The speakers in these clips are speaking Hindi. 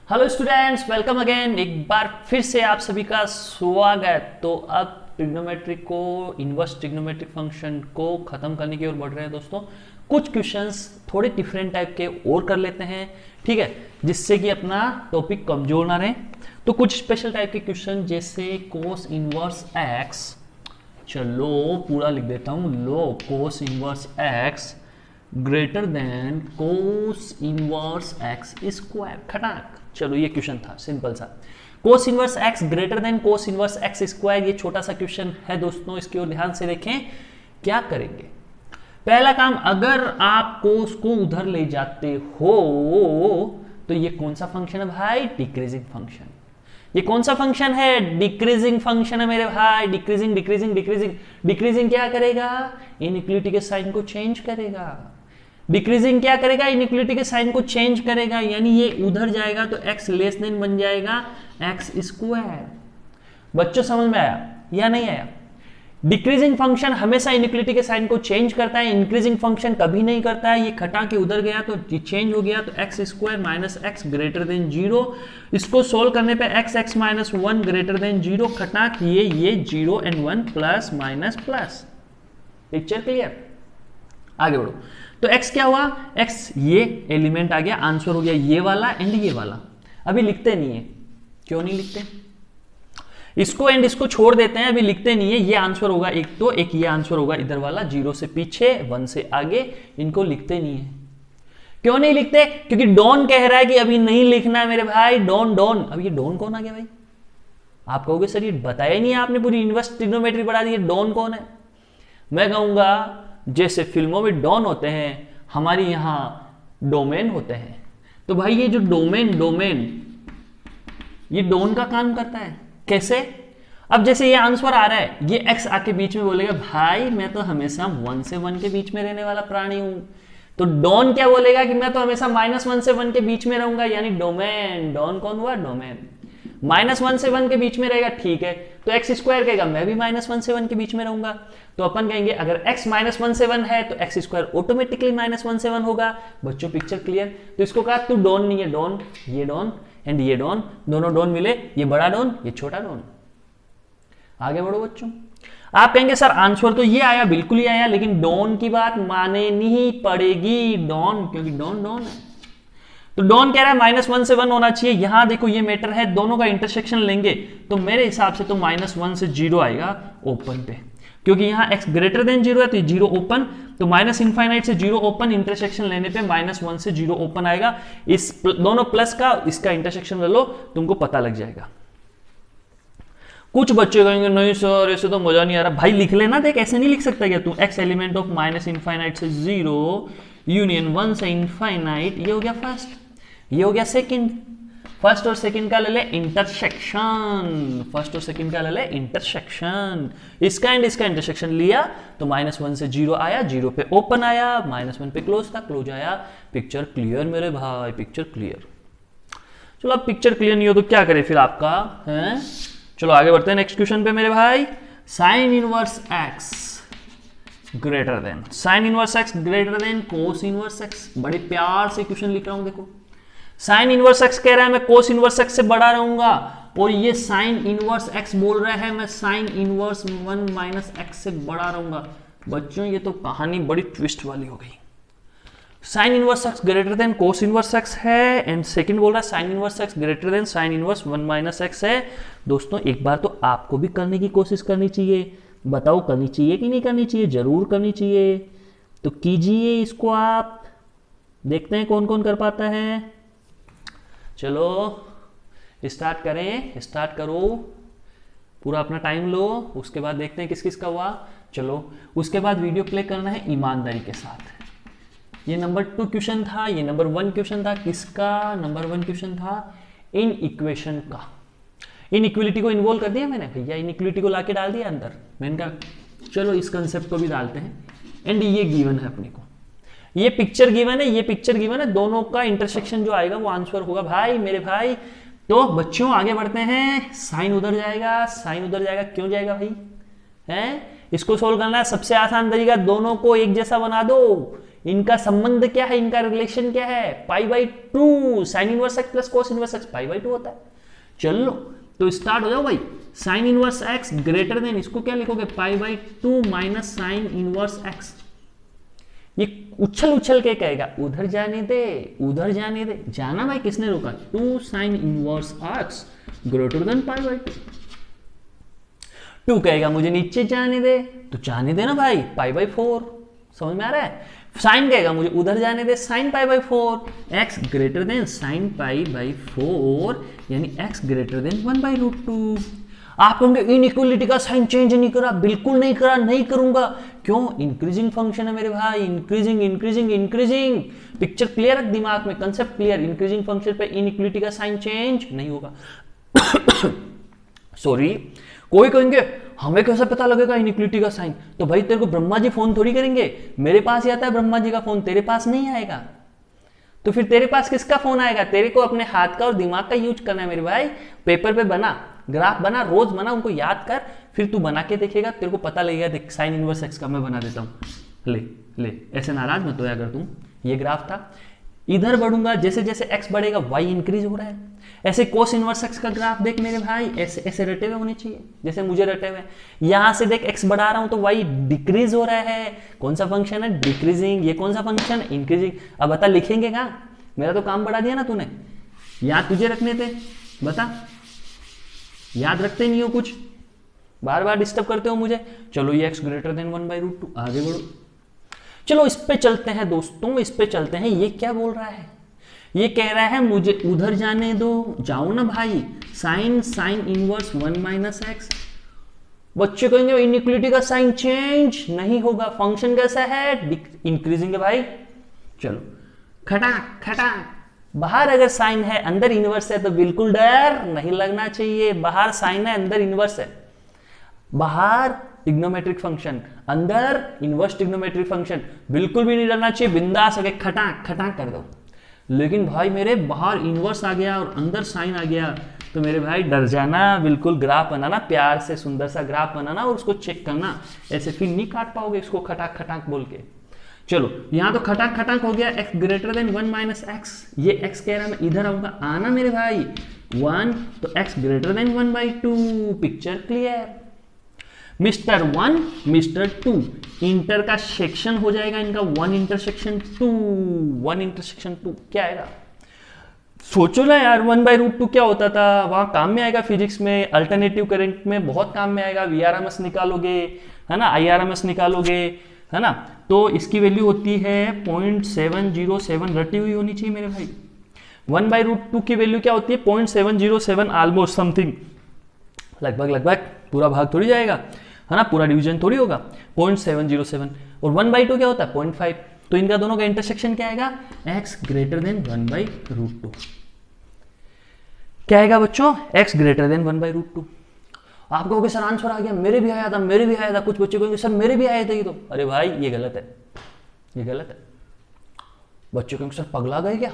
Hello students, welcome again. एक बार फिर से आप सभी का स्वागत। तो अब ट्रिग्नोमेट्रिक को, इनवर्स ट्रिग्नोमेट्रिक फंक्शन को खत्म करने की ओर बढ़ रहे हैं दोस्तों। कुछ क्वेश्चंस थोड़े डिफरेंट टाइप के और कर लेते हैं, ठीक है, जिससे कि अपना टॉपिक कमजोर ना रहे। तो कुछ स्पेशल टाइप के क्वेश्चन जैसे कोस इनवर्स एक्स, चलो पूरा लिख देता हूं, लो cos inverse x greater than cos inverse x square, खटाक। चलो ये क्वेश्चन था सिंपल सा, cos inverse x greater than cos inverse x square. ये छोटा सा क्वेश्चन है दोस्तों, इसकी ओर ध्यान से देखें। क्या करेंगे? पहला काम, अगर आप कोस को उधर ले जाते हो तो ये कौन सा फंक्शन है भाई? Decreasing function. ये कौन सा फंक्शन है? डिक्रीजिंग फंक्शन है मेरे भाई। डिक्रीजिंग डिक्रीजिंग डिक्रीजिंग डिक्रीजिंग क्या करेगा? इनइक्वालिटी के साइन को चेंज करेगा। डिक्रीजिंग क्या करेगा? इनइक्वालिटी के साइन को चेंज करेगा, यानी ये उधर जाएगा तो x लेस देन बन जाएगा एक्स स्क्वायर। बच्चों समझ में आया या नहीं आया? डिक्रीजिंग फंक्शन हमेशा इनइक्वालिटी के साइन को चेंज करता है, इंक्रीजिंग फंक्शन कभी नहीं करता है। ये खटा के उधर गया तो चेंज हो गया, तो x square minus x greater than 0। इसको सोल्व करने पे x x minus 1 greater than 0, खटाक ये 0 and 1 plus minus plus. Picture clear? आगे बढ़ो। तो x क्या हुआ? x ये एलिमेंट आ गया, आंसर हो गया ये वाला एंड ये वाला। अभी लिखते नहीं है, क्यों नहीं लिखते? इसको एंड इसको छोड़ देते हैं, अभी लिखते नहीं है। ये आंसर होगा एक, तो एक ये आंसर होगा इधर वाला, 0 से पीछे 1 से आगे। इनको लिखते नहीं है। क्यों नहीं लिखते? क्योंकि डॉन कह रहा है कि अभी नहीं लिखना है मेरे भाई। डॉन डॉन, अब ये डॉन कौन आ गया भाई? आप कहोगे सर ये बताया ही नहीं आपने, पूरी इनवर्स ट्रिग्नोमेट्री पढ़ा दी, डॉन कौन है? मैं कहूंगा जैसे फिल्मों में डॉन होते हैं, हमारी यहां डोमेन होते हैं। तो भाई ये जो डोमेन ये डोन का काम करता है। कैसे? अब जैसे ये आंसर आ रहा है, ये एक्स आके बीच में बोलेगा भाई मैं तो हमेशा 1 से 1 के बीच में रहने वाला प्राणी हूं। तो डॉन क्या बोलेगा कि मैं तो हमेशा -1 से 1 के बीच में रहूंगा, यानी डोमेन। डॉन कौन हुआ? डोमेन। -1 से 1 के बीच में रहेगा, ठीक है। तो एक्स स्क्वायर कहेगा मैं भी -1 से 1 के बीच में रहूंगा। तो अपन कहेंगे अगर x -1 से 1 है तो एक्स स्क्वायर ऑटोमेटिकली -1 से 1 होगा। बच्चों पिक्चर क्लियर? तो इसको कहा तू डॉन नहीं है, डॉन, ये डॉन एंड ये डॉन, दोनों डॉन मिले, ये बड़ा डॉन ये छोटा डॉन। आगे बढ़ो बच्चों। आप कहेंगे सर आंसर तो ये आया, बिल्कुल ही आया, लेकिन डॉन की बात माने नहीं पड़ेगी। डॉन, क्योंकि डॉन डॉन है। तो डॉन कह रहा है -1 से 1 होना चाहिए। यहां देखो ये मैटर है, दोनों का इंटरसेक्शन लेंगे तो मेरे हिसाब से तो -1 से 0 आएगा ओपन पे, क्योंकि यहां x ग्रेटर देन 0 है तो 0 ओपन। तो माइनस इनफाइनाइट से 0 ओपन, इंटरसेक्शन लेने पे -1 से 0 ओपन आएगा। इस दोनों प्लस का इसका इंटरसेक्शन ले लो, तुमको पता लग जाएगा। कुछ बच्चे कहेंगे नहीं सर ऐसे तो मजा नहीं आ रहा। भाई लिख लेना, देख ऐसे नहीं लिख सकता क्या तू? x element of minus infinite से 0 यूनियन 1 से इनफाइनाइट, ये हो गया फर्स्ट, ये हो गया सेकंड। फर्स्ट और सेकंड का ले ले इंटरसेक्शन, फर्स्ट और सेकंड का ले ले इंटरसेक्शन। इसका एंड इसका इंटरसेक्शन लिया तो -1 से 0 आया, 0 पे ओपन आया, -1 पे क्लोज था, क्लोज आया। पिक्चर क्लियर मेरे भाई? Picture clear. चलो अब पिक्चर क्लियर नहीं हो तो क्या करे फिर आपका है? चलो आगे बढ़ते हैं नेक्स्ट क्वेश्चन पे मेरे भाई। Sine inverse x greater than, sign inverse x greater than cos inverse x. बड़े प्यार से क्वेश्चन लिख रहा हूं, देखो। साइन इनवर्स एक्स कह रहा है मैं कोस इनवर्स एक्स से बड़ा रहूंगा, और ये साइन इनवर्स एक्स बोल रहा है मैं साइन इनवर्स 1 माइनस एक्स से बड़ा रहूंगा। बच्चों ये तो कहानी बड़ी ट्विस्ट वाली हो गई। Sign inverse x greater than cos inverse x है, एंड सेकंड बोल रहा है sign inverse x greater than sign inverse 1 minus x है। दोस्तों एक बार तो आपको भी करने की कोशिश करनी चाहिए। बताओ करनी चाहिए कि नहीं करनी चाहिए? जरूर करनी चाहिए। तो कीजिए इसको आप, देखते हैं कौन कौन कर पाता है। चलो स्टार्ट करें, स्टार्ट करो, पूरा अपना टाइम लो, उसके बाद देखते हैं किस किस का हुआ। चलो उसके बाद वीडियो प्ले करना है ईमानदारी के साथ। ये नंबर 2 क्वेश्चन था, ये नंबर 1 क्वेश्चन था। किसका? नंबर 1 क्वेश्चन था इन इक्वेशन का। इन इक्वलिटी को इन्वॉल्व कर दिया मैंने भैया, इन इक्वलिटी को लाके डाल दिया अंदर। मैंने कहा चलो इस कंसेप्ट को भी डालते हैं। एंड ये गिवन है अपने को, ये पिक्चर गिवन है, ये पिक्चर गिवन है, दोनों का इंटरसेक्शन जो आएगा वो आंसर होगा भाई मेरे भाई। तो बच्चों आगे बढ़ते हैं। साइन उधर जाएगा, साइन उधर जाएगा, क्यों जाएगा भाई? है इसको सोल्व करना है, सबसे आसान तरीका दोनों को एक जैसा बना दो। इनका संबंध क्या है, इनका रिलेशन क्या है, π/2 sine inverse x plus cos inverse x π/2 होता है। चलो तो स्टार्ट हो जाओ भाई। Sine inverse x greater than, इसको क्या लिखोगे, π/2 माइनस साइन इनवर्स एक्स। ये उछल उछल के कहेगा उधर जाने दे, उधर जाने दे, जाना भाई किसने रोका, 2 sine inverse x greater than π/2। 2 कहेगा मुझे नीचे जाने दे, तो जाने दे ना भाई, π/4। समझ में आ रहा है। साइन कहेगा मुझे उधर जाने दे, sine π/4, x greater than sine π/4, यानी एक्स ग्रेटर देन 1/√2। आप कहोगे इनइक्वालिटी का साइन चेंज नहीं करा, बिल्कुल नहीं करा, नहीं करूंगा। क्यों, इंक्रीजिंग फंक्शन है मेरे भाई, increasing increasing increasing. Picture clear है दिमाग में, कंसेप्ट क्लियर। इंक्रीजिंग फंक्शन पे इनइक्वालिटी का साइन चेंज नहीं होगा। सॉरी, कोई कहेंगे हमें कैसे पता लगेगा इनइक्वालिटी का साइन, तो भाई तेरे को ब्रह्मा जी फोन थोड़ी करेंगे, मेरे पास ही आता है ब्रह्मा जी का फोन, तेरे पास नहीं आएगा। तो फिर तेरे पास किसका फोन आएगा, तेरे को अपने हाथ का और दिमाग का यूज करना है मेरे भाई। पेपर पे बना, ग्राफ बना, रोज बना, उनको याद कर, फिर तू बना के देखेगा, तेरे को पता लगेगा। देख साइन इनवर्स एक्स का मैं बना देता हूं, ले ले, ऐसे नाराज मत होया अगर तुम। ये ग्राफ था, इधर बढ़ूंगा, जैसे जैसे एक्स बढ़ेगा वाई इंक्रीज हो रहा है। ऐसे कोस इनवर्स एक्स का ग्राफ देख मेरे भाई, ऐसे ऐसे रटे हुए होने चाहिए, जैसे मुझे रटे हुए। यहां से देख एक्स बढ़ा रहा हूं तो वाई डिक्रीज हो रहा है। कौन सा फंक्शन है, डिक्रीजिंग। ये कौन सा फंक्शन, इंक्रीजिंग। अब बता लिखेंगे कहाँ, मेरा तो काम बढ़ा दिया ना तूने, याद तुझे रखने थे, बता। याद रखते नहीं हो कुछ, बार बार डिस्टर्ब करते हो मुझे। चलो ये एक्स ग्रेटर देन 1/√2, आगे बढ़ो। चलो इस पे चलते हैं दोस्तों, इस पे चलते हैं। ये क्या बोल रहा है, ये कह रहा है मुझे उधर जाने दो, जाओ ना भाई। Sine sine inverse 1 - x. बच्चे कहेंगे इनइक्वालिटी का साइन चेंज नहीं होगा, फंक्शन कैसा है, इंक्रीजिंग है भाई। चलो खटाक खटाक, बाहर अगर साइन है अंदर इनवर्स है तो बिल्कुल डर नहीं लगना चाहिए। बाहर साइन है अंदर इनवर्स है, बाहर ट्रिग्नोमेट्रिक फंक्शन, अंदर इनवर्स ट्रिग्नोमेट्रिक फंक्शन, बिल्कुल भी नहीं डरना चाहिए, बिंदास होके खटाक खटाक कर दो। लेकिन भाई मेरे बाहर इनवर्स आ गया और अंदर साइन आ गया, तो मेरे भाई डर जाना, बिल्कुल ग्राफ बनाना, प्यार से सुंदर सा ग्राफ बनाना और उसको चेक करना। ऐसे फिर नहीं काट पाओगे इसको खटाक खटाक बोल के। चलो यहां तो खटाक खटाक हो गया, x ग्रेटर देन 1 - एक्स। ये x कह रहा है, मैं इधर आऊंगा, आना मेरे भाई 1, तो x greater then 1/2। Picture clear. Mister 1 mister 2, inter का सेक्शन हो जाएगा इनका 1 इंटरसेक्शन 2, 1 इंटरसेक्शन 2 क्या आएगा, सोचो ना यार। 1/√2 क्या होता था, वहां काम में आएगा फिजिक्स में, अल्टरनेटिव करंट में बहुत काम में आएगा। VRMS निकालोगे है ना, IRMS निकालोगे है ना, तो इसकी वैल्यू होती है 0.707, रटी हुई होनी चाहिए मेरे भाई। 1/√2 की वैल्यू क्या होती है, 0.707, ऑलमोस्ट समथिंग, लगभग लगभग, पूरा भाग थोड़ी जाएगा है ना, पूरा डिवीजन थोड़ी होगा, 0.707। और 1/2 क्या होता है 0.5। तो इनका दोनों का इंटरसेक्शन क्या आएगा, x ग्रेटर देन 1/√2। क्या आएगा बच्चों, x ग्रेटर देन 1/√2। आप कहोगे सर आंसर आ गया, मेरे भी आया था, मेरे भी आया था। कुछ बच्चे कहेंगे सर मेरे भी आए थे ये तो। अरे भाई ये गलत है, ये गलत है। बच्चे कहेंगे सर पगला गए क्या,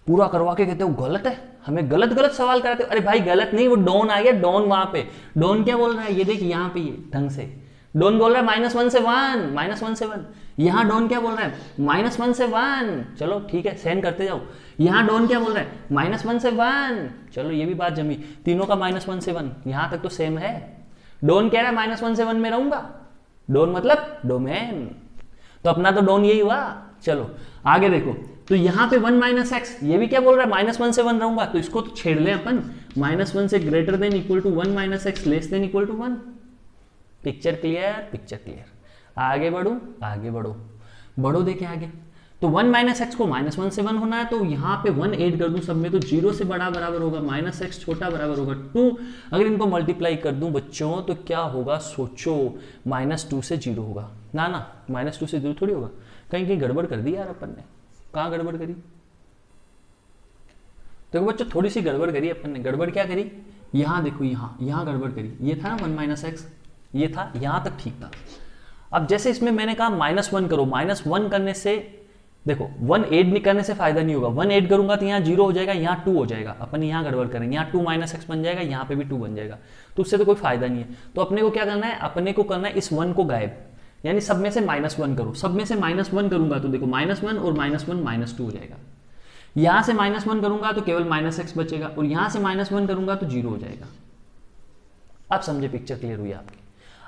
पूरा करवा के कहते हो गलत है, हमें गलत गलत सवाल कराते हो। अरे भाई गलत नहीं, वो डॉन आ गया, डॉन वहां पे। डॉन क्या बोल रहा है, ये देख यहाँ पे, ये ढंग से डॉन बोल रहा है -1 से 1, -1 से 1। यहाँ डॉन क्या बोल रहा है, -1 से 1। चलो ठीक है, सेंड करते जाओ। यहाँ डॉन क्या बोल रहा है, -1 से 1। चलो ये भी बात जमी, तीनों का -1 से 1, यहाँ तक तो सेम है। डॉन कह रहा है -1 से 1 में रहूंगा, डॉन मतलब डोमेन, तो अपना तो डॉन यही हुआ। चलो आगे देखो, तो यहाँ पे 1 - एक्स, ये भी क्या बोल रहा है -1 से 1 रहूंगा, तो इसको तो छेड़ लें अपन। -1 से greater than equal to 1 - x less than equal to 1। Picture clear, picture clear. आगे बढ़ो, आगे बढ़ो, बढ़ो देखे आगे। तो 1 - एक्स को -1 से 1 होना है, तो यहाँ पे 1 ऐड कर दूं सब में, तो 0 से बड़ा बराबर होगा, -x छोटा बराबर होगा 2। अगर इनको मल्टीप्लाई कर दूं बच्चों तो क्या होगा, सोचो, -2 से 0 होगा ना, ना -2 से 0 थोड़ी होगा। कहीं कहीं गड़बड़ कर दी यार अपन ने, कहाँ गड़बड़ करी, देखो बच्चों थोड़ी सी गड़बड़ करी अपन ने। गड़बड़ क्या करी, यहाँ देखो, यहाँ गड़बड़ करी। ये था ना 1 - एक्स, ये था, यहाँ तक ठीक था। अब जैसे इसमें मैंने कहा -1 करो, -1 करने से देखो 1 ऐड नहीं करने से फायदा नहीं होगा। 1 ऐड करूंगा तो यहाँ 0 हो जाएगा, यहाँ 2 हो जाएगा, अपन यहाँ गड़बड़ करेंगे, यहाँ 2 - एक्स बन जाएगा, यहाँ पे भी 2 बन जाएगा, तो उससे तो कोई फायदा नहीं है। तो अपने को क्या करना है, अपने को करना है इस 1 को गायब। यानी सब में से -1 करो, सब में से -1 करूंगा तो देखो -1 और -1 -2 हो जाएगा। यहां से -1 करूंगा तो केवल -x बचेगा, और यहां से -1 करूंगा तो 0 हो जाएगा। अब समझे, पिक्चर क्लियर हुई आपकी।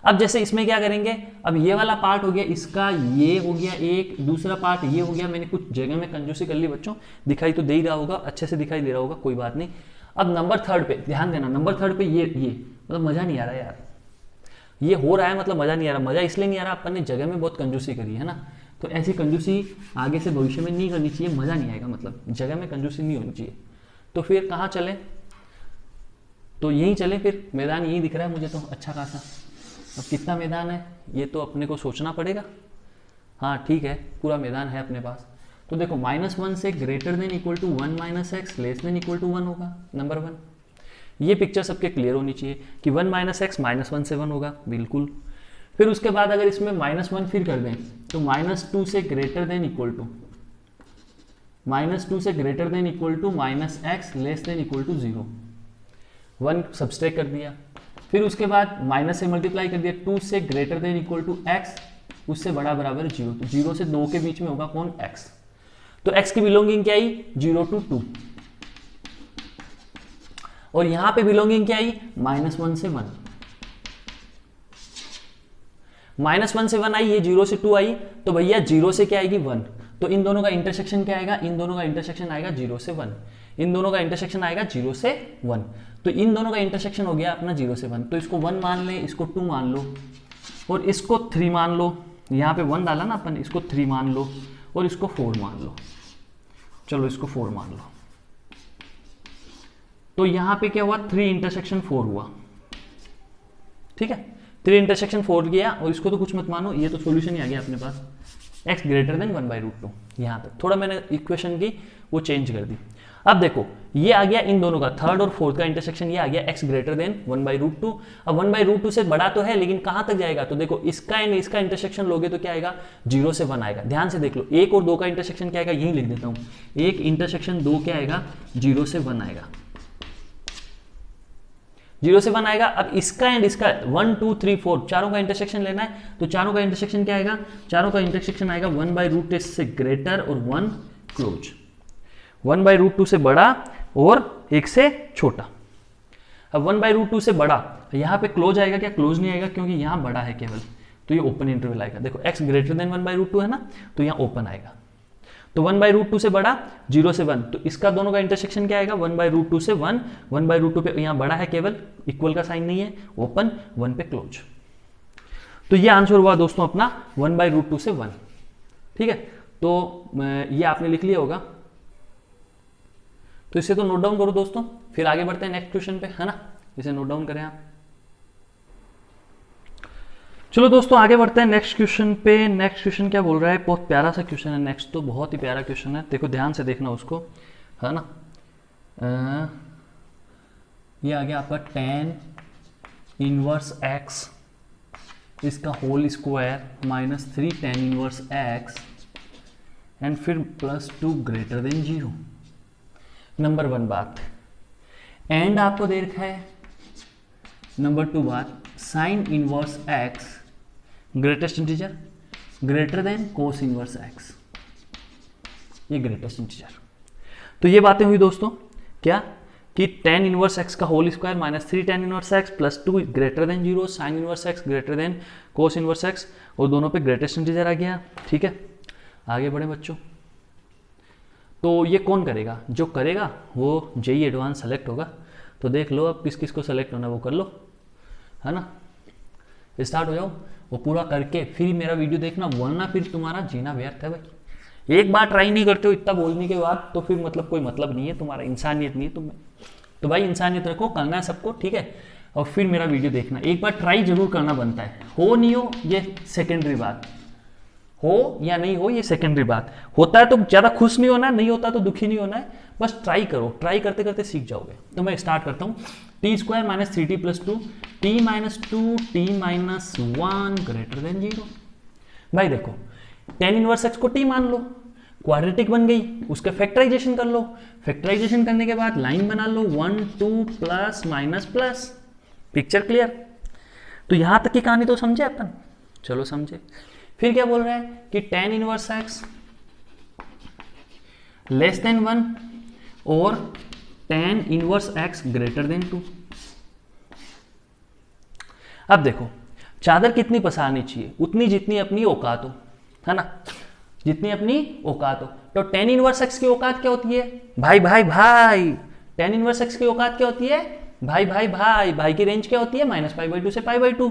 अब जैसे इसमें क्या करेंगे, अब ये वाला पार्ट हो गया इसका, ये हो गया एक, दूसरा पार्ट ये हो गया। मैंने कुछ जगह में कंजूसी कर ली बच्चों, दिखाई तो दे ही रहा होगा, अच्छे से दिखाई दे रहा होगा, कोई बात नहीं। अब नंबर 3 पे ध्यान देना, नंबर 3 पे ये मतलब मजा नहीं आ रहा यार, ये हो रहा है मतलब मजा नहीं आ रहा। मजा इसलिए नहीं आ रहा, अपन ने जगह में बहुत कंजूसी करी है ना, तो ऐसी कंजूसी आगे से भविष्य में नहीं करनी चाहिए, मजा नहीं आएगा, मतलब जगह में कंजूसी नहीं होनी चाहिए। तो फिर कहाँ चले, तो यहीं चले फिर, मैदान यही दिख रहा है मुझे तो अच्छा खासा। अब कितना मैदान है ये तो अपने को सोचना पड़ेगा। हाँ ठीक है, पूरा मैदान है अपने पास। तो देखो -1 से greater than equal to 1 - x less than equal to 1 होगा, नंबर 1। ये पिक्चर सबके क्लियर होनी चाहिए कि 1 - x -1 से 1 होगा, बिल्कुल। फिर उसके बाद अगर इसमें -1 फिर कर दें तो -2 से ग्रेटर देन इक्वल टू -2 से greater than equal to -x less than equal to 0, 1 subtract कर दिया। फिर उसके बाद माइनस से मल्टीप्लाई कर दिया, 2 से greater than equal to x, उससे बड़ा बराबर 0, तो 0 से 2 के बीच में होगा कौन, x। तो x की बिलोंगिंग क्या आई, 0 to 2, और यहां पे बिलोंगिंग क्या आई, -1 से 1। -1 से 1 आई, ये 0 से 2 आई, तो भैया 0 से क्या आएगी, 1। तो इन दोनों का इंटरसेक्शन क्या आएगा, इन दोनों का इंटरसेक्शन आएगा 0 से 1, इन दोनों का इंटरसेक्शन आएगा 0 से 1। तो इन दोनों का इंटरसेक्शन हो गया अपना 0 से 1, तो इसको 1 मान ले, इसको 2 मान लो, और इसको 3 मान लो। यहाँ पे 1 डाला ना अपन, इसको 3 मान लो, और इसको 4 मान लो। चलो इसको 4 मान लो। तो यहाँ पे क्या हुआ, 3 इंटरसेक्शन 4 हुआ, ठीक है, 3 इंटरसेक्शन 4 गया, और इसको तो कुछ मत मानो, ये तो सॉल्यूशन ही आ गया अपने पास, x ग्रेटर देन 1/√2। यहाँ तक थोड़ा मैंने इक्वेशन की वो चेंज कर दी। अब देखो ये आ गया इन दोनों का, थर्ड और फोर्थ का इंटरसेक्शन, ये आ गया x ग्रेटर देन 1/√2। अब 1/√2 से बड़ा तो है, लेकिन कहां तक जाएगा, तो देखो इसका एंड इसका इंटरसेक्शन लोगे तो क्या आएगा, 0 से 1 आएगा। ध्यान से देख लो, 1 और 2 का इंटरसेक्शन क्या आएगा, यही लिख देता हूं, 1 इंटरसेक्शन 2 क्या आएगा, 0 से 1 आएगा, 0 से 1 आएगा। अब इसका एंड इसका 1 2 3 4 चारों का इंटरसेक्शन लेना है, तो चारों का इंटरसेक्शन क्या आएगा, चारों का इंटरसेक्शन आएगा 1/√2 से ग्रेटर और 1 क्लोज, 1/√2 से बड़ा और 1 से छोटा। अब 1/√2 से बड़ा, यहां पे क्लोज आएगा क्या, क्लोज नहीं आएगा, क्योंकि यहां बड़ा है केवल, तो ये ओपन इंटरवल आएगा। देखो x ग्रेटर देन 1/√2 है ना, तो यहां ओपन आएगा। तो 1/√2 से बड़ा 0 से 1, तो इसका दोनों का इंटरसेक्शन क्या आएगा, 1/√2 से 1, 1/√2 पे यहाँ बड़ा है केवल, इक्वल का साइन नहीं है, ओपन, 1 पे क्लोज। तो ये आंसर हुआ दोस्तों अपना 1/√2 से 1, ठीक है। तो ये आपने लिख लिया होगा, तो इसे तो नोट डाउन करो दोस्तों, फिर आगे बढ़ते हैं नेक्स्ट क्वेश्चन पे, है ना, इसे नोट डाउन करें आप। चलो दोस्तों आगे बढ़ते हैं नेक्स्ट क्वेश्चन पे। नेक्स्ट क्वेश्चन क्या बोल रहा है, बहुत प्यारा सा क्वेश्चन है नेक्स्ट, तो बहुत ही प्यारा क्वेश्चन है, देखो ध्यान से देखना उसको, है ना। ये आ गया आपका tan इनवर्स x इसका whole square -3 tan inverse x and फिर +2 ग्रेटर देन 0। नंबर 1 बात, एंड आपको दे रखा है। नंबर 2 बात, sine inverse x greatest integer greater than cos inverse x, ये ग्रेटेस्ट इंटीजर। तो ये बातें हुई दोस्तों, क्या कि tan इनवर्स x का whole square -3 tan inverse x +2 greater than 0, sine inverse x greater than cos inverse x, और दोनों पे ग्रेटेस्ट इंटीजर आ गया, ठीक है। आगे बढ़े बच्चों, तो ये कौन करेगा, जो करेगा वो जेईई एडवांस सेलेक्ट होगा। तो देख लो अब किस किस को सेलेक्ट होना वो कर लो, है ना, स्टार्ट हो जाओ, वो पूरा करके फिर मेरा वीडियो देखना, वरना फिर तुम्हारा जीना व्यर्थ है भाई। एक बार ट्राई नहीं करते हो इतना बोलने के बाद, तो फिर मतलब कोई मतलब नहीं है तुम्हारा, इंसानियत नहीं है तुम्हें। तो भाई इंसानियत रखो, करना है सबको, ठीक है, और फिर मेरा वीडियो देखना, एक बार ट्राई जरूर करना बनता है, हो नहीं हो ये सेकेंडरी बात, हो या नहीं हो ये सेकेंडरी बात। होता है तो ज़्यादा खुश नहीं होना है, नहीं होता तो दुखी नहीं होना है, बस ट्राई करो, ट्राई करते करते सीख जाओगे। तो मैं स्टार्ट करता हूँ, t² - 3t + 2 t - 2 t - 1 greater than 0। भाई देखो tan इनवर्स x को t मान लो, क्वाड्रेटिक बन गई, उसका फैक्टराइजेशन कर लो, फैक्टराइजेशन करने के बाद लाइन बना लो 1 2 plus minus plus, picture clear. तो यहां तक की कहानी तो समझे अपन, चलो समझे। फिर क्या बोल रहा है कि tan inverse x less then 1 और tan inverse x greater then 2। अब देखो चादर कितनी पसारनी चाहिए, उतनी जितनी अपनी औकात हो, है ना, जितनी अपनी औकात हो। तो tan इनवर्स x की औकात क्या होती है, भाई भाई भाई, tan इनवर्स x की औकात क्या होती है, भाई भाई भाई, भाई की रेंज क्या होती है -π/2 से π/2,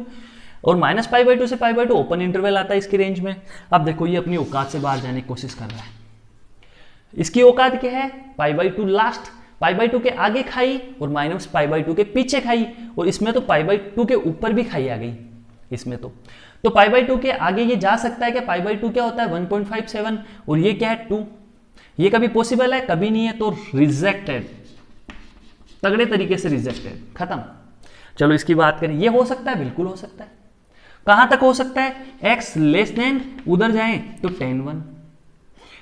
और -π/2 से π/2 ओपन इंटरवल आता है इसकी रेंज में। अब देखो ये अपनी औकात से बाहर जाने की कोशिश कर रहा है। इसकी औकात क्या है, π/2 लास्ट, π/2 के आगे खाई और -π/2 के पीछे खाई, और इसमें तो π/2 के ऊपर भी खाई आ गई इसमें तो π/2 के आगे ये जा सकता है कि π/2 क्या होता है 1.57, और ये क्या है 2। ये कभी पॉसिबल है, कभी नहीं है, तो रिजेक्टेड, तगड़े तरीके से रिजेक्टेड, खत्म। चलो इसकी बात करें, ये हो सकता है, बिल्कुल हो सकता है। कहां तक हो सकता है, x लेस देन, उधर जाए तो tan 1,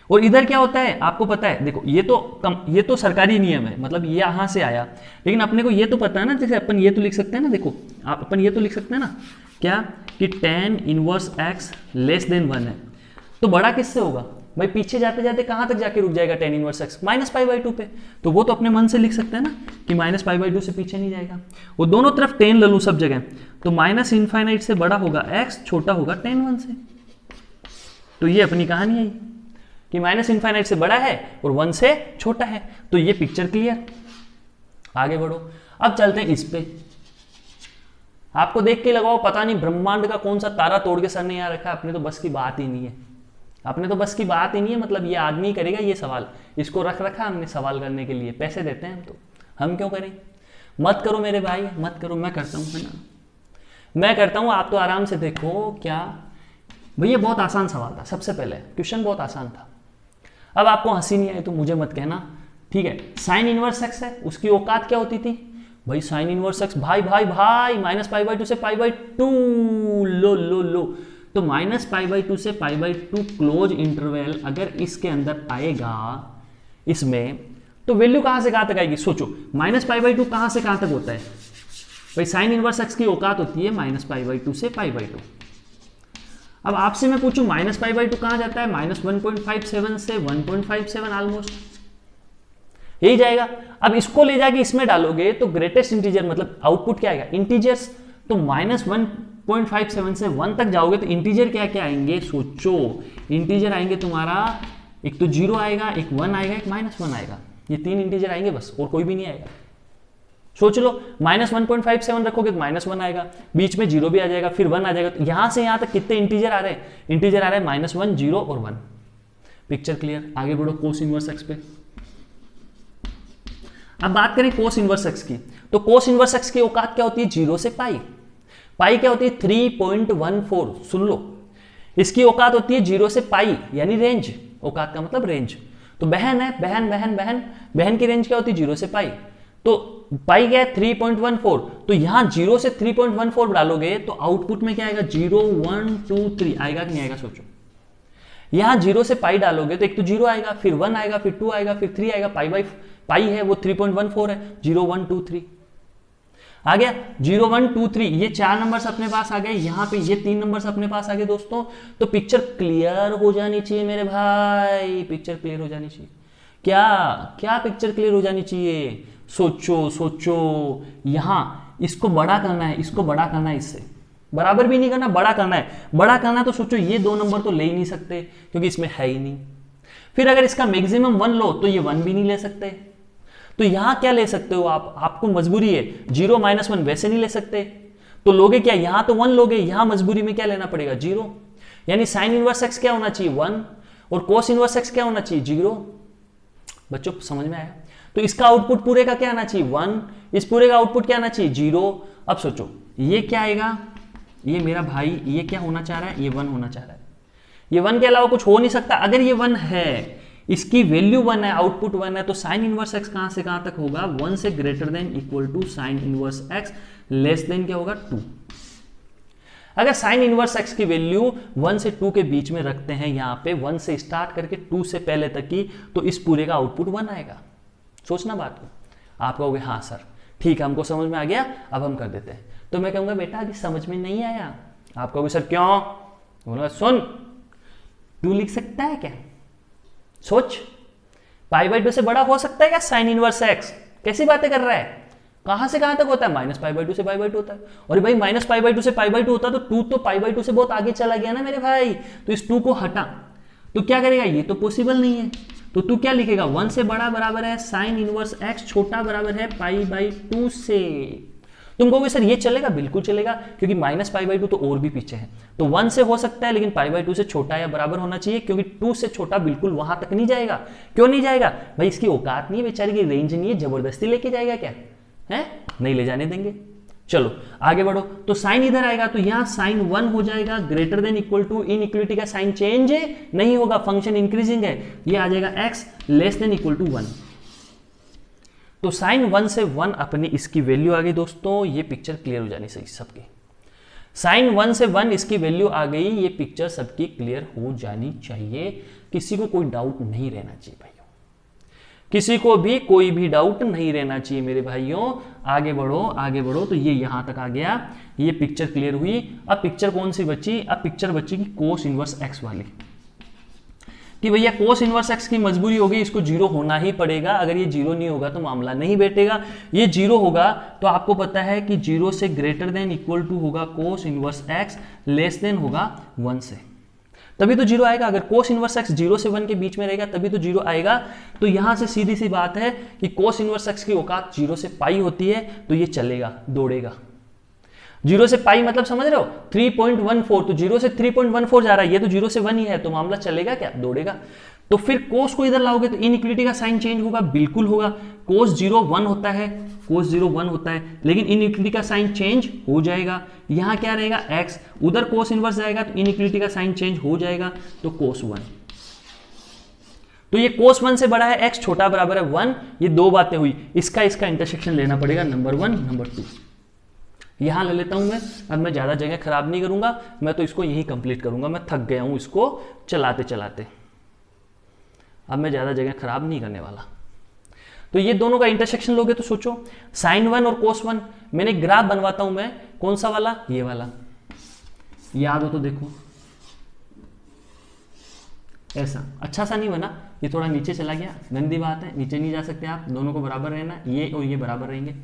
और इधर क्या होता है आपको पता है, देखो ये तो सरकारी नियम है, मतलब ये यहां से आया, लेकिन अपने को ये तो पता है ना, जैसे अपन ये तो लिख सकते हैं ना, देखो अपन ये तो लिख सकते हैं ना, क्या कि tan inverse x less then 1 है, तो बड़ा किससे होगा भाई, पीछे जाते जाते कहां तक जाके रुक जाएगा tan इनवर्स x, -π/2 पे, तो वो तो अपने मन से लिख सकते हैं ना कि -π/2 से पीछे नहीं जाएगा, वो दोनों तरफ tan ले लूं सब जगह, तो -∞ से बड़ा होगा x, छोटा होगा tan 1 से। तो ये अपनी कहानी है कि -∞ से बड़ा है और 1 से छोटा है, तो ये पिक्चर क्लियर। आगे बढ़ो, अब चलते हैं इस पे। आपको देख के लगाओ पता नहीं ब्रह्मांड का कौन सा तारा तोड़ के सर नहीं आ रखा, अपने तो बस की बात ही नहीं है, अपने तो बस की बात ही नहीं है, मतलब ये आदमी करेगा ये सवाल, इसको रख रखा हमने सवाल करने के लिए, पैसे देते हैं हम, तो हम क्यों करें। मत करो मेरे भाई, मत करो, मैं करता हूँ, है ना, मैं करता हूँ, आप तो आराम से देखो। क्या भैया, बहुत आसान सवाल था, सबसे पहले क्वेश्चन बहुत आसान था। अब आपको हंसी नहीं आई तो मुझे मत कहना, ठीक है। साइन इनवर्स x है, उसकी औकात क्या होती थी भाई, साइन इनवर्स x, भाई भाई भाई, -π/2 से π/2, लो लो लो, तो -π/2 से π/2 क्लोज इंटरवल अगर इसके अंदर आएगा इसमें, तो वैल्यू कहां से कहां तक आएगी, सोचो, -π/2 कहां से कहां तक होता है भाई, साइन इनवर्स x की औकात होती है -π/2 से π/2। अब आपसे मैं पूछूं -π/2 कहां जाता है, -1.57 से 1.57 ऑलमोस्ट, यही जाएगा। अब इसको ले जाके इसमें डालोगे तो ग्रेटेस्ट इंटीजर मतलब आउटपुट क्या आएगा, इंटीजर्स, तो -1.57 से 1 तक जाओगे तो इंटीजर क्या क्या आएंगे, सोचो, इंटीजर आएंगे तुम्हारा, एक तो 0 आएगा, एक 1 आएगा, एक -1 आएगा, ये 3 इंटीजर आएंगे बस, और कोई भी नहीं आएगा। सोच लो, -1.57 रखोगे तो -1 आएगा, बीच में 0 भी आ जाएगा, फिर 1 आ जाएगा, तो यहां से यहां तक कितने इंटीजर आ रहे हैं, इंटीजर आ रहे हैं -1, 0 और 1। Picture clear. आगे बढ़ो कोस इनवर्स x पे। अब बात करें कोस इनवर्स x की, तो कोस इनवर्स x की औकात क्या होती है, 0 से पाई, पाई क्या होती है 3.14, सुन लो, इसकी औकात होती है 0 से पाई, यानी रेंज, औकात का मतलब रेंज, तो बहन है, बहन बहन बहन, बहन की रेंज क्या होती है 0 से पाई, तो पाई क्या है 3.14, तो यहां 0 से 3.14 डालोगे तो आउटपुट में क्या आएगा, 0 1 2 3 आएगा कि नहीं आएगा, सोचो। यहां 0 से पाई डालोगे तो एक तो 0 आएगा, फिर 1 आएगा, फिर 2 आएगा, फिर 3 आएगा, पाई है वो 3.14 है, 0 1 2 3 आ गया, 0 1 2 3, ये 4 नंबर्स अपने पास आ गए, यहां पे ये 3 नंबर्स अपने पास आ गए दोस्तों। तो पिक्चर क्लियर हो जानी चाहिए मेरे भाई, पिक्चर क्लियर हो जानी चाहिए। क्या क्या पिक्चर क्लियर हो जानी चाहिए, सोचो सोचो, यहां इसको बड़ा करना है, इसको बड़ा करना है, इससे बराबर भी नहीं करना, बड़ा करना है, बड़ा करना तो सोचो ये 2 नंबर तो ले ही नहीं सकते क्योंकि इसमें है ही नहीं। फिर अगर इसका मैक्सिमम 1 लो तो ये 1 भी नहीं ले सकते, तो यहां क्या ले सकते हो आप, आपको मजबूरी है 0 -1 वैसे नहीं ले सकते, तो लोगे क्या, यहां तो 1 लोगे, यहां मजबूरी में क्या लेना पड़ेगा 0, यानी साइन इनवर्स x क्या होना चाहिए 1 और कोस इनवर्स x क्या होना चाहिए 0। बच्चों समझ में आया, तो इसका आउटपुट पूरे का क्या आना चाहिए 1, इस पूरे का आउटपुट क्या आना चाहिए 0। अब सोचो ये क्या आएगा, ये मेरा भाई ये क्या होना चाह रहा है, ये 1 होना चाह रहा है, ये 1 के अलावा कुछ हो नहीं सकता। अगर ये 1 है, इसकी वैल्यू 1 है, आउटपुट 1 है, तो साइन इनवर्स x कहां से कहां तक होगा, 1 से greater than equal to sine inverse x less than क्या होगा 2। अगर साइन इनवर्स x की वैल्यू 1 से 2 के बीच में रखते हैं, यहां पे 1 से स्टार्ट करके 2 से पहले तक की, तो इस पूरे का आउटपुट 1 आएगा। सोचना बात को, आप कहोगे हाँ सर ठीक है हमको समझ में आ गया, अब हम कर देते हैं, तो मैं कहूंगा बेटा अभी समझ में नहीं आया, आप कहोगे सर क्यों, बोला सुन, 2 लिख सकता है क्या, सोच, पाई बाई 2 से बड़ा हो सकता है क्या साइन इनवर्स एक्स, कैसी बातें कर रहा है, कहां से कहां तक होता है, माइनस पाई बाई 2 से पाई बाई 2 होता है। और भाई माइनस पाई बाई 2 से पाई बाई 2 होता है तो 2 तो पाई बाई 2 से बहुत आगे चला गया ना मेरे भाई, तो इस 2 को हटा, तो क्या करेगा, ये तो पॉसिबल नहीं है, तो तू क्या लिखेगा, 1 से बड़ा बराबर है साइन इनवर्स एक्स, छोटा बराबर है पाई बाई 2 से। तुम कहोगे सर ये चलेगा, बिल्कुल चलेगा, क्योंकि माइनस पाई बाई 2 तो और भी पीछे है, तो 1 से हो सकता है लेकिन पाई बाई 2 से छोटा या बराबर होना चाहिए, क्योंकि 2 से छोटा बिल्कुल वहां तक नहीं जाएगा। क्यों नहीं जाएगा भाई, इसकी औकात नहीं है, बेचारी की रेंज नहीं है, जबरदस्ती लेके जाएगा क्या है, नहीं ले जाने देंगे। चलो आगे बढ़ो, तो साइन इधर आएगा तो यहां साइन 1 हो जाएगा, greater than equal to, inequality का साइन चेंज नहीं होगा, फंक्शन इंक्रीजिंग है, ये आ जाएगा x less than equal to 1। तो साइन 1 से 1 अपनी इसकी वैल्यू आ गई दोस्तों, ये पिक्चर क्लियर हो जानी चाहिए सबकी, साइन 1 से 1 इसकी वैल्यू आ गई, ये पिक्चर सबकी क्लियर हो जानी चाहिए, किसी को कोई डाउट नहीं रहना चाहिए भाइयों, किसी को भी कोई भी डाउट नहीं रहना चाहिए मेरे भाइयों। आगे बढ़ो आगे बढ़ो, तो ये यहां तक आ गया, ये पिक्चर क्लियर हुई। अब पिक्चर कौन सी बची, अब पिक्चर बची की कोस इनवर्स एक्स वाली, कि भैया कोस इनवर्स एक्स की मजबूरी होगी, इसको 0 होना ही पड़ेगा, अगर ये 0 नहीं होगा तो मामला नहीं बैठेगा, ये 0 होगा तो आपको पता है कि 0 से ग्रेटर देन इक्वल टू होगा कोस इनवर्स एक्स, लेस देन होगा 1 से, तभी तो 0 आएगा। अगर कोस इनवर्स एक्स 0 से 1 के बीच में रहेगा तभी तो 0 आएगा। तो यहां से सीधी सी बात है कि कोस इनवर्स एक्स की औकात 0 से पाई होती है, तो ये चलेगा, दौड़ेगा। 0 से पाई मतलब समझ रहे हो 3.14, तो 0 से 3.14 जा रहा है, ये तो 0 से 1 ही है, तो मामला चलेगा क्या, दौड़ेगा। तो फिर कोस को इधर लाओगे तो इनइक्वलिटी का साइन चेंज होगा, बिल्कुल होगा, कोस 0 1 होता है, कोस 0 1 होता है, लेकिन इनइक्वलिटी का साइन चेंज हो जाएगा, यहां क्या रहेगा x, उधर कोस इनवर्स जाएगा तो इनइक्वलिटी का साइन चेंज हो जाएगा, तो कोस 1। तो ये कोस 1 से बड़ा है x, छोटा बराबर है 1, ये दो बातें हुई, इसका इंटरसेक्शन लेना पड़ेगा, नंबर 1 नंबर 2। यहां ले लेता हूं मैं, अब मैं ज्यादा जगह खराब नहीं करूंगा, मैं तो इसको यही कंप्लीट करूंगा, मैं थक गया हूं इसको चलाते चलाते, अब मैं ज्यादा जगह खराब नहीं करने वाला। तो ये दोनों का इंटरसेक्शन लोगे तो सोचो, साइन 1 और कोस 1, मैंने ग्राफ बनवाता हूं मैं, कौन सा वाला, ये वाला, याद हो तो देखो, ऐसा अच्छा सा नहीं बना, ये थोड़ा नीचे चला गया, गंदी बात है, नीचे नहीं जा सकते आप, दोनों को बराबर रहना, ये और ये बराबर रहेंगे।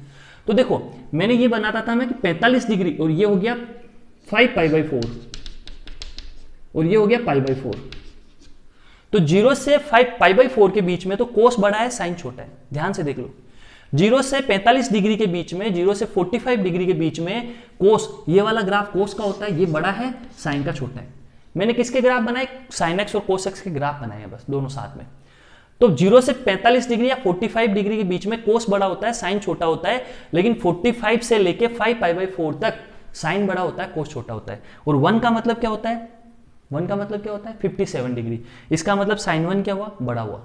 तो देखो मैंने ये बनाता था मैं कि 45 डिग्री, और ये हो गया 5 पाई बाई 4, और ये हो गया पाई बाई 4, तो 0 से 5 पाई बाई 4 के बीच में तो कोस बड़ा है साइन छोटा है, ध्यान से देख लो। 0 से 45 डिग्री के बीच में, 0 से 45 डिग्री के बीच में कोस, ये वाला ग्राफ कोस का होता है, ये बड़ा है साइन का छोटा है। मैंने किसके ग्राफ बनाए, साइन एक्स और कोस एक्स के ग्राफ बनाए हैं बस, दोनों साथ में। तो 0 से 45 डिग्री या 45 डिग्री के बीच में कोस बड़ा होता है साइन छोटा होता है, लेकिन 45 से लेके 5 पाई बाई 4 तक साइन बड़ा होता है कोस छोटा होता है। और 1 का मतलब क्या होता है, 1 का मतलब क्या होता है 57 डिग्री, इसका मतलब साइन 1 क्या हुआ, बड़ा हुआ।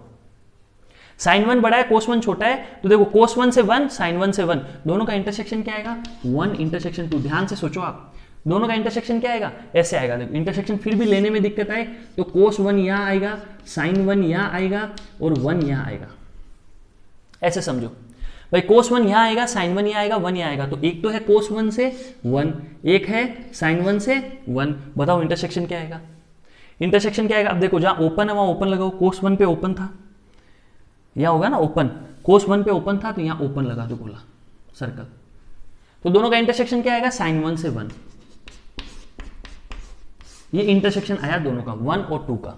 साइन 1 बड़ा है कोस 1 छोटा है, तो देखो कोस 1 से 1 साइन 1 से 1, दोनों का इंटरसेक्शन क्या आएगा, 1 इंटरसेक्शन 2। ध्यान से सोचो आप, दोनों का इंटरसेक्शन क्या आएगा, ऐसे आएगा। देखो इंटरसेक्शन फिर भी लेने में दिक्कत आए तो कोस 1 यहां आएगा, साइन 1 यहां आएगा और 1 यहां आएगा, ऐसे समझो भाई, कोस 1 यहां आएगा, साइन 1 यहां आएगा, 1 यहां आएगा, तो एक तो है कोस 1 से 1, एक है साइन 1 से 1। बताओ इंटरसेक्शन क्या आएगा, इंटरसेक्शन क्या आएगा। अब देखो जहां ओपन है वहां ओपन लगाओ, कोस 1 पे ओपन था, यहां होगा ना ओपन, कोस 1 पे ओपन था तो यहां ओपन लगा दो गोला सर्कल, तो दोनों का इंटरसेक्शन क्या आएगा, साइन 1 से 1। ये इंटरसेक्शन आया दोनों का, 1 और 2 का,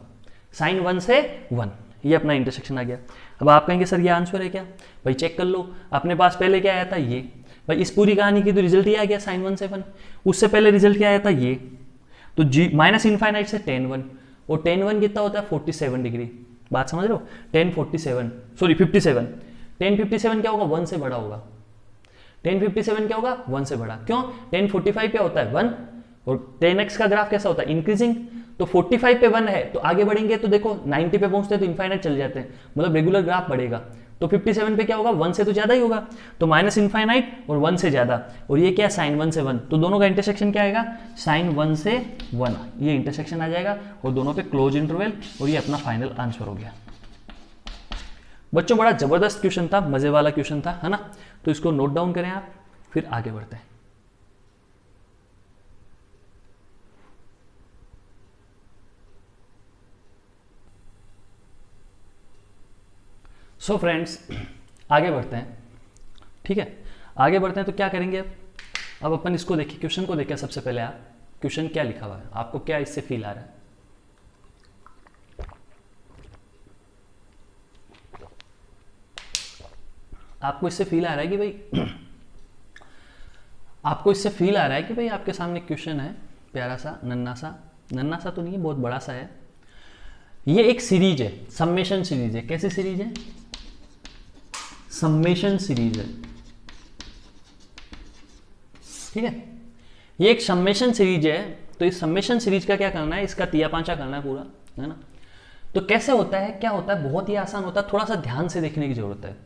साइन 1 से 1, ये अपना इंटरसेक्शन आ गया। अब आप कहेंगे सर ये आंसर है क्या, भाई चेक कर लो, अपने पास पहले क्या आया था, ये भाई इस पूरी कहानी की तो रिजल्ट ये आ गया साइन 1 से 1, उससे पहले रिजल्ट क्या आया था, ये तो जी माइनस इनफाइनाइट से tan 1, और tan 1 कितना होता है 47 डिग्री, बात समझ रहे हो, tan 47 सॉरी 57, tan 57 क्या होगा, 1 से बड़ा होगा, tan 57 क्या होगा, 1 से बड़ा, क्यों, tan 45 क्या होता है 1, और tan x का ग्राफ कैसा होता है इंक्रीजिंग, तो 45 पे 1 है तो आगे बढ़ेंगे तो देखो 90 पे पहुंचते हैं तो इनफाइनाइट चले जाते हैं, मतलब रेगुलर ग्राफ बढ़ेगा, तो 57 पे क्या होगा, 1 से तो ज्यादा ही होगा, तो माइनस इनफाइनाइट और 1 से ज्यादा, और ये क्या साइन 1 से 1, तो दोनों का इंटरसेक्शन क्या आएगा, साइन 1 से 1, ये इंटरसेक्शन आ जाएगा, और दोनों पे क्लोज इंटरवल, और ये अपना फाइनल आंसर हो गया। बच्चों बड़ा जबरदस्त क्वेश्चन था, मजे वाला क्वेश्चन था, है ना, तो इसको नोट डाउन करें आप, फिर आगे बढ़ते हैं। सो फ्रेंड्स आगे बढ़ते हैं, ठीक है। आगे बढ़ते हैं तो क्या करेंगे अब अपन इसको देखिए, क्वेश्चन को देखिए। सबसे पहले आप क्वेश्चन क्या लिखा हुआ है, आपको क्या इससे फील आ रहा है? आपको इससे फील आ रहा है कि भाई आपको इससे फील आ रहा है कि भाई आपके सामने क्वेश्चन है, प्यारा सा, नन्ना सा तो नहीं है, बहुत बड़ा सा है। ये एक सीरीज है, सम्मेशन सीरीज है। कैसी सीरीज है? सम्मेशन सीरीज है, ठीक है। ये एक सम्मेशन सीरीज है। तो इस सम्मेशन सीरीज का क्या करना है, इसका तिया पांचा करना है पूरा, है ना। तो कैसे होता है, क्या होता है, बहुत ही आसान होता है, थोड़ा सा ध्यान से देखने की जरूरत है।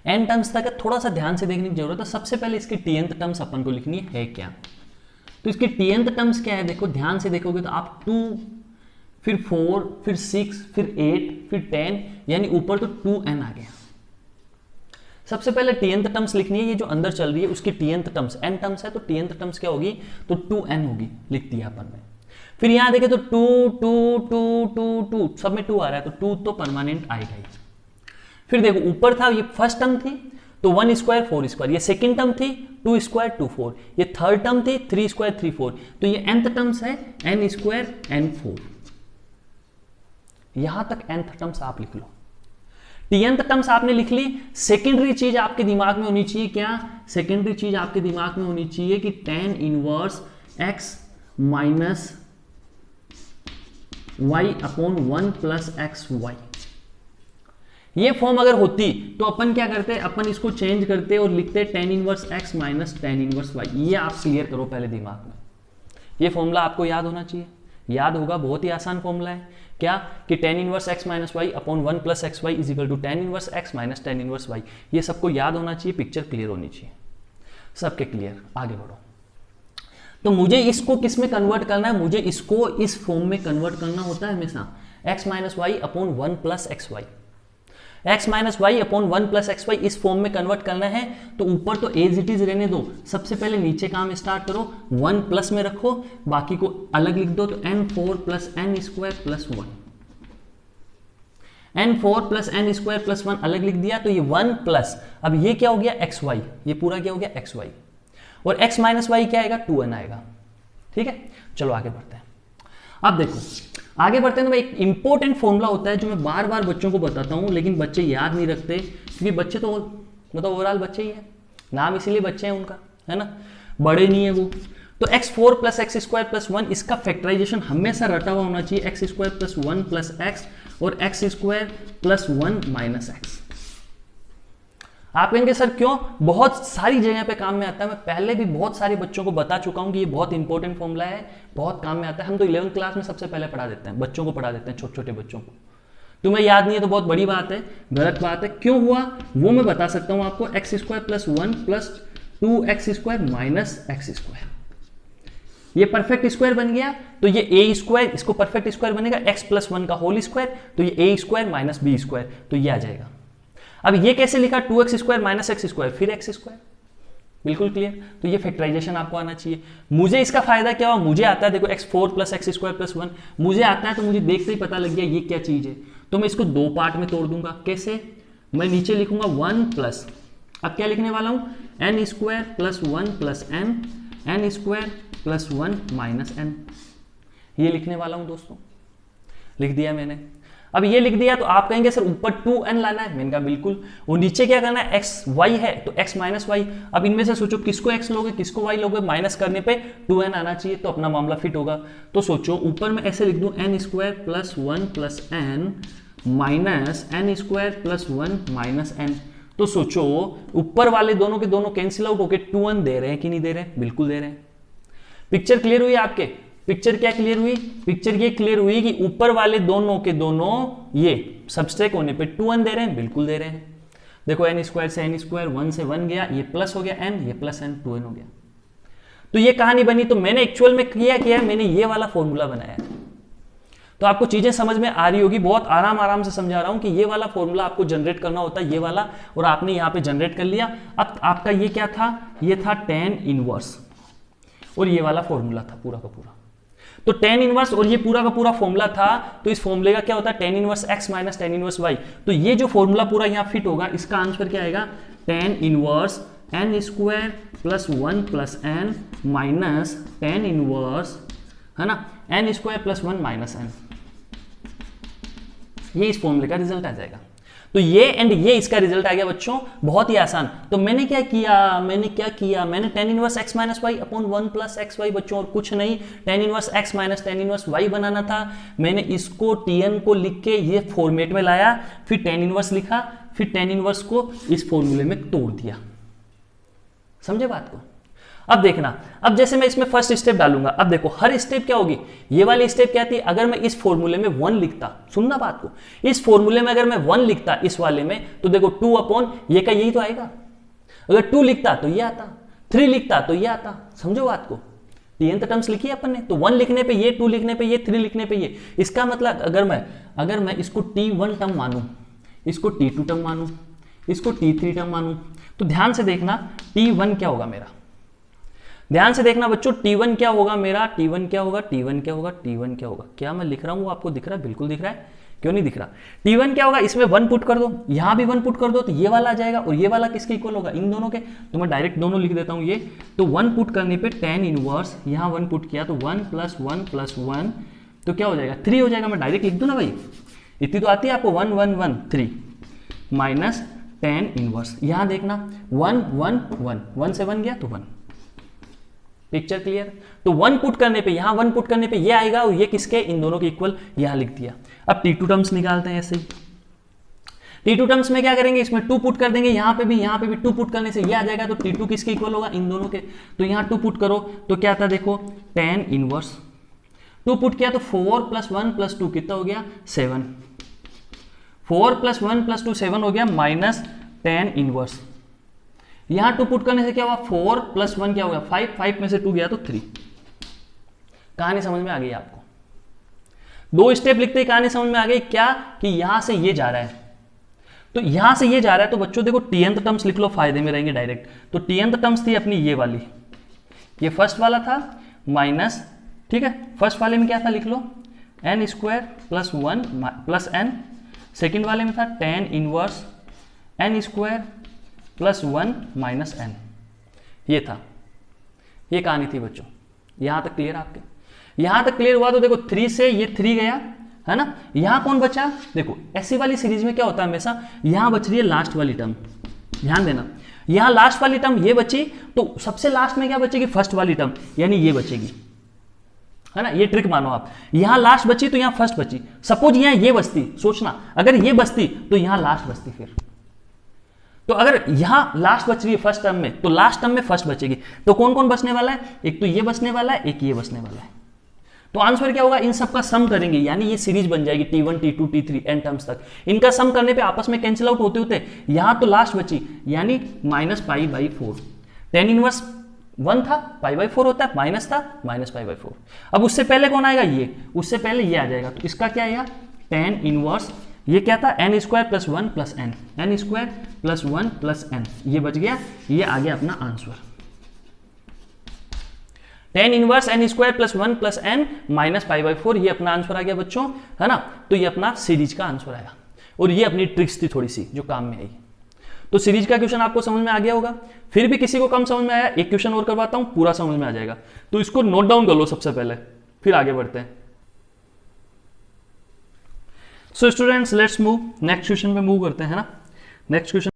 एन टर्म्स तक थोड़ा सा ध्यान से देखने की जरूरत है। सबसे पहले इसकी टीएनथ टर्म्स अपन को लिखनी है क्या। तो इसकी टीएनथ टर्म्स क्या है, देखो ध्यान से देखोगे तो आप 2, फिर 4, फिर 6, फिर 8, फिर 10, यानी ऊपर तो 2n आ गया। सबसे पहले टीएनथ टर्म्स लिखनी है, ये जो अंदर चल रही है उसकी टीएनथ टर्म्स, n टर्म्स है तो टीएनथ टर्म्स क्या होगी, तो 2n होगी, लिख दिया अपन ने। फिर यहां देखें तो 2 2 2 2 2 सब में 2 आ रहा है, तो 2 तो परमानेंट आएगा ही। फिर देखो ऊपर था, ये फर्स्ट टर्म थी तो 1 स्क्वायर 4 स्क्वायर, ये सेकंड टर्म थी 2 स्क्वायर 2 4, ये थर्ड टर्म थी 3 स्क्वायर 3 4, तो ये nth टर्म्स है n स्क्वायर n 4। यहां तक nth टर्म्स आप लिख लो। टीएनथ टर्म्स आपने लिख ली। सेकेंडरी चीज आपके दिमाग में होनी चाहिए क्या, सेकेंडरी चीज आपके दिमाग में होनी चाहिए कि tan inverse x minus y upon 1 plus x y. ये फॉर्म अगर होती तो अपन क्या करते, अपन इसको चेंज करते और लिखते tan inverse x minus tan inverse y। ये आप क्लियर करो पहले दिमाग में। ये फॉर्मूला आपको याद होना चाहिए, याद होगा, बहुत ही आसान फॉर्मूला है। क्या कि tan inverse x minus y upon 1 plus x y is equal to tan inverse x minus tan inverse y। ये सबको याद होना चाहिए, पिक्चर क्लियर होनी चाहिए, सबके क्लियर। आगे बढ़ो। तो मुझे इसको किस में कन्वर्ट करना है, मुझे इसको इस फॉर्म में कन्वर्ट करना होता है हमेशा, x minus y upon 1 plus x y. x minus y upon 1 plus x y इस फॉर्म में कन्वर्ट करना है। तो ऊपर तो एज इट इज रहने दो, सबसे पहले नीचे काम स्टार्ट करो, 1 प्लस में रखो, बाकी को अलग लिख दो। तो n4 plus n square plus 1, n4 plus n square plus 1 अलग लिख दिया। तो ये 1 प्लस, अब ये क्या हो गया एक्स वाई, ये पूरा क्या हो गया एक्स वाई, और x माइनस वाई क्या आएगा 2n आएगा, ठीक है। चलो आगे बढ़ते हैं। अब देखो आगे बढ़ते हैं तो एक इंपॉर्टेंट फॉर्मूला होता है जो मैं बार बार बच्चों को बताता हूं, लेकिन बच्चे याद नहीं रखते, क्योंकि बच्चे तो मतलब ओवरऑल बच्चे ही है, नाम इसीलिए बच्चे हैं उनका, है ना, बड़े नहीं है वो। तो x4 plus x square plus 1 इसका फैक्टराइजेशन हमेशा रटा हुआ होना चाहिए, x square plus 1 plus x और x square plus 1 minus x. आप कहेंगे सर क्यों, बहुत सारी जगह पे काम में आता है। मैं पहले भी बहुत सारे बच्चों को बता चुका हूं कि ये बहुत इंपॉर्टेंट फॉर्मूला है, बहुत काम में आता है। हम तो 11th क्लास में सबसे पहले पढ़ा देते हैं, बच्चों को पढ़ा देते हैं, छोटे छोटे बच्चों को। तुम्हें याद नहीं है तो बहुत बड़ी बात है, गलत बात है। क्यों हुआ वो मैं बता सकता हूं आपको। X square plus 1 plus 2x square minus x square, ये परफेक्ट स्क्वायर बन गया। तो ये ए स्क्वायर, इसको परफेक्ट स्क्वायर बनेगा, x प्लस 1 का होल स्क्वायर, तो ये ए स्क्वायर माइनस बी स्क्वायर, तो ये आ जाएगा। अब ये कैसे लिखा, 2x square minus x square फिर एक्स स्क्वायर, बिल्कुल क्लियर। तो ये फैक्टराइजेशन आपको आना चाहिए। मुझे इसका फायदा क्या हुआ, मुझे आता है देखो x4 plus x square plus 1 मुझे आता है, तो मुझे देखते ही पता लग गया ये क्या चीज है। तो मैं इसको दो पार्ट में तोड़ दूंगा। कैसे, मैं नीचे लिखूंगा 1 प्लस, अब क्या लिखने वाला हूं, n square plus 1 plus n square plus 1 minus n, ये लिखने वाला हूं दोस्तों। लिख दिया मैंने। अब ये लिख दिया तो आप कहेंगे सर ऊपर 2n लाना है, मैंने कहा बिल्कुल। और नीचे क्या करना है, एक्स वाई है तो x माइनस वाई। अब इनमें से सोचो किसको x लोगे किसको y लोगे, माइनस करने पे 2n आना चाहिए, तो अपना मामला फिट होगा। तो सोचो ऊपर में ऐसे लिख दूं, n square plus 1 plus n minus n square plus 1 minus n. तो सोचो ऊपर वाले दोनों के दोनों कैंसिल आउट होके 2n दे रहे हैं कि नहीं दे रहे हैं, बिल्कुल दे रहे हैं। पिक्चर क्लियर हुई आपके, पिक्चर क्या क्लियर हुई, पिक्चर ये क्लियर हुई कि ऊपर वाले दोनों के दोनों ये सबस्ट्रैक्ट होने पे 2n दे रहे हैं, बिल्कुल दे रहे हैं। देखो एन स्क्वायर से एन स्क्वायर 1 से 1 गया, ये प्लस हो गया n, ये प्लस n 2n हो गया। तो ये कहानी बनी। तो मैंने एक्चुअल में किया मैंने ये वाला फॉर्मूला बनाया। तो आपको चीजें समझ में आ रही होगी, बहुत आराम से समझा रहा हूं कि ये वाला फॉर्मूला आपको जनरेट करना होता है, ये वाला, और आपने यहां पे जनरेट कर लिया। अब आपका ये क्या था, ये था tan इनवर्स, और ये वाला फॉर्मूला था पूरा का पूरा। तो टेन इनवर्स, और ये पूरा का पूरा फॉर्मूला था, तो इस फॉर्मूले का क्या होता है, tan inverse x minus tan inverse y. तो ये जो फॉर्मूला पूरा यहाँ फिट होगा, इसका आंसर क्या आएगा, tan inverse n square plus one plus n minus tan inverse, है ना, n square plus one minus n. ये इस फॉर्मूले का रिजल्ट आ जाएगा। तो ये एंड ये इसका रिजल्ट आ गया बच्चों, बहुत ही आसान। तो मैंने क्या किया, मैंने tan inverse x minus y upon one plus x y बच्चों, और कुछ नहीं, tan inverse x minus tan inverse y बनाना था। मैंने इसको टीएन को लिख के ये फॉर्मेट में लाया, फिर टेन इनवर्स लिखा, फिर टेन इनवर्स को इस फॉर्मूले में तोड़ दिया। समझे बात को? अब देखना, अब जैसे मैं इसमें फर्स्ट स्टेप डालूंगा, अब देखो हर स्टेप क्या होगी, ये वाली स्टेप क्या थी, अगर मैं इस फॉर्मूले में वन लिखता, सुनना बात को, इस फॉर्मूले में अगर मैं वन लिखता इस वाले में, तो देखो टू अपॉन ये का यही तो आएगा। अगर टू लिखता तो ये आता, थ्री लिखता तो ये आता। समझो बात को, टीएन टर्म्स लिखी है अपन ने, तो वन लिखने पे ये, टू लिखने पे ये, थ्री लिखने पे ये। इसका मतलब अगर मैं इसको टी वन टर्म मानूं, इसको टी टू टर्म मानूं, इसको टी थ्री टर्म मानूं, तो ध्यान से देखना टी वन क्या होगा मेरा, ध्यान से देखना बच्चों, T1 क्या होगा मेरा, T1 क्या होगा, T1 क्या होगा, T1 क्या होगा। क्या मैं लिख रहा हूं वो आपको दिख रहा है, बिल्कुल दिख रहा है, क्यों नहीं दिख रहा। T1 क्या होगा, इसमें वन पुट कर दो, यहां भी वन पुट कर दो, तो ये वाला आ जाएगा, और ये वाला किसके इक्वल होगा, इन दोनों के। तो मैं डायरेक्ट दोनों लिख देता हूं ये। तो वन पुट करने पे टेन इनवर्स, यहां वन पुट किया तो वन प्लस वन, तो क्या हो जाएगा, थ्री हो जाएगा। मैं डायरेक्ट लिख दूं ना भाई, इतनी तो आती है आपको, one one one three minus tan inverse. यहां देखना वन वन वन, वन से वन गया तो वन। Picture clear? तो वन पुट करने पे, यहां वन पुट करने पे ये आएगा, और ये किसके, इन दोनों के इक्वल, यहां लिख दिया। अब T2 टर्म्स निकालते हैं ऐसे ही। T2 टर्म्स में क्या करेंगे, इसमें टू पुट कर देंगे, यहां पे भी टू पुट करने से ये आ जाएगा, तो T2 किसके इक्वल होगा, इन दोनों के। तो यहां टू पुट करो तो क्या था, देखो टेन इनवर्स, टू पुट किया तो four plus one plus two कितना हो गया, seven. Four plus one plus two seven हो गया, माइनस टेन इनवर्स। यहां टू पुट करने से क्या हुआ, फोर प्लस वन क्या हो गया, फाइव, फाइव में से टू गया तो थ्री। कहानी समझ में आ गई आपको? दो स्टेप लिखते ही कहानी समझ में आ गई क्या, कि यहां से ये जा रहा है, तो यहां से ये जा रहा है, तो बच्चों देखो टीएनथ टर्म्स लिख लो, फायदे में रहेंगे डायरेक्ट। तो टीएनथ टर्म्स थी अपनी ये वाली, ये फर्स्ट वाला था माइनस, ठीक है, फर्स्ट वाले में क्या था लिख लो, n square plus one plus n. Second वाले में था tan inverse n square plus one minus n. ये था, ये कहानी थी बच्चों। यहां तक क्लियर आपके? यहां तक क्लियर हुआ तो देखो थ्री से ये थ्री गया, है ना, यहां कौन बचा, देखो ऐसी वाली सीरीज में क्या होता है हमेशा, यहां बच रही है लास्ट वाली टर्म, ध्यान देना, यहां लास्ट वाली टर्म ये बची, तो सबसे लास्ट में क्या बचेगी, फर्स्ट वाली टर्म, यानी ये बचेगी, है ना। ये ट्रिक मानो आप, यहां लास्ट बची तो यहां फर्स्ट बची। सपोज यहां ये बचती, सोचना अगर ये बचती तो यहां लास्ट बचती, फिर तो अगर यहां लास्ट बच रही है फर्स्ट टर्म में, तो लास्ट टर्म में फर्स्ट बचेगी। तो कौन कौन बचने वाला है, एक तो ये बचने वाला है, एक ये बचने वाला है। तो आंसर क्या होगा, इन सब का सम करेंगे, यानी ये सीरीज बन जाएगी T1 T2 T3 N terms तक। इनका सम करने पे आपस में कैंसिल आउट होते होते यहां तो लास्ट बची, यानी minus pi by four. Tan inverse one था, पाई बाई फोर होता है, माइनस था, माइनस पाई बाई फोर। अब उससे पहले कौन आएगा, ये, उससे पहले ये आ जाएगा, तो इसका क्या आएगा, टेन इनवर्स, ये क्या था, n square plus one plus n, n square plus one plus n, ये बच गया, ये आ गया अपना आंसर। Tan inverse n square plus one plus n minus pi by four, ये अपना आंसर आ गया बच्चों, है ना। तो ये अपना सीरीज का आंसर आया, और ये अपनी ट्रिक्स थी थोड़ी सी जो काम में आई। तो सीरीज का क्वेश्चन आपको समझ में आ गया होगा। फिर भी किसी को कम समझ में आया, एक क्वेश्चन और करवाता हूं, पूरा समझ में आ जाएगा। तो इसको नोट डाउन कर लो सबसे पहले, फिर आगे बढ़ते हैं। So students let's move, next question पे मूव करते हैं, है ना। Next question